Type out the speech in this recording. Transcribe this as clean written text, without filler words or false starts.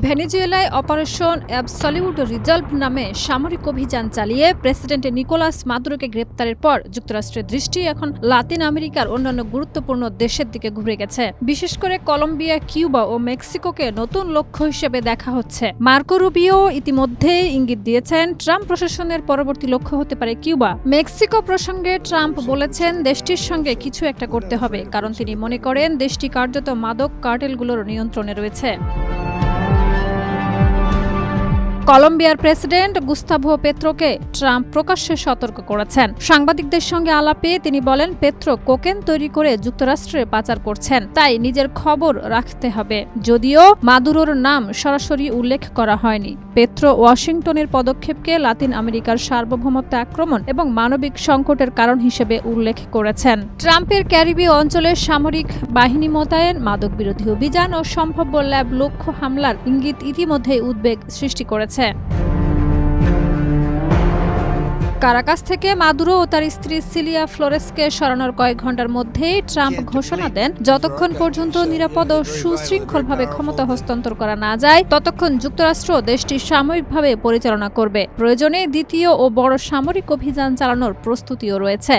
ভেনেজুয়েলায় operation absolute resolve নামে সামরিক অভিযান চালিয়ে প্রেসিডেন্ট নিকোলাস মাদুরোকে গ্রেপ্তারের পর যুক্তরাষ্ট্রের দৃষ্টি এখন লাতিন আমেরিকার অন্যান্য গুরুত্বপূর্ণ দেশের দিকে ঘুরে গেছে। বিশেষ করে কলম্বিয়া, কিউবা ও মেক্সিকোকে নতুন লক্ষ্য হিসেবে দেখা হচ্ছে। মার্কো রুবিও ইতিমধ্যেই ইঙ্গিত দিয়েছেন ট্রাম্প প্রশাসনের পরবর্তী লক্ষ্য হতে পারে কিউবা। মেক্সিকো প্রসঙ্গে ট্রাম্প বলেছেন দেশটির সঙ্গে কিছু একটা করতে হবে, কারণ তিনি মনে করেন দেশটি কার্যত মাদক কার্টেলগুলোর নিয়ন্ত্রণে রয়েছে। কলম্বিয়ার প্রেসিডেন্ট গুস্তাভো পেত্রোকে ট্রাম্প প্রকাশ্যে সতর্ক করেছেন। সাংবাদিকদের সঙ্গে আলাপে তিনি বলেন, পেত্রো কোকেন তৈরি করে যুক্তরাষ্ট্রে পাচার করছেন, তাই নিজের খবর রাখতে হবে। যদিও মাদুরোর নাম সরাসরি উল্লেখ করা হয়নি, পেত্রো ওয়াশিংটনের পদক্ষেপকে লাতিন আমেরিকার সার্বভৌমত্ব আক্রমণ এবং মানবিক সংকটের কারণ হিসেবে উল্লেখ করেছেন। ট্রাম্পের ক্যারিবীয় অঞ্চলে সামরিক বাহিনী মোতায়েন, মাদক বিরোধী অভিযান ও সম্ভাব্য ল্যাব লক্ষ্য হামলার ইঙ্গিত ইতিমধ্যেই উদ্বেগ সৃষ্টি করেছে। কারাকাস থেকে মাদুরো ও তার স্ত্রী সিলিয়া ফ্লোরেসকে সরানোর কয়েক ঘন্টার মধ্যেই ট্রাম্প ঘোষণা দেন, যতক্ষণ পর্যন্ত নিরাপদ ও সুশৃঙ্খলভাবে ক্ষমতা হস্তান্তর করা না যায় ততক্ষণ যুক্তরাষ্ট্র দেশটি সাময়িকভাবে পরিচালনা করবে। প্রয়োজনে দ্বিতীয় ও বড় সামরিক অভিযান চালানোর প্রস্তুতিও রয়েছে।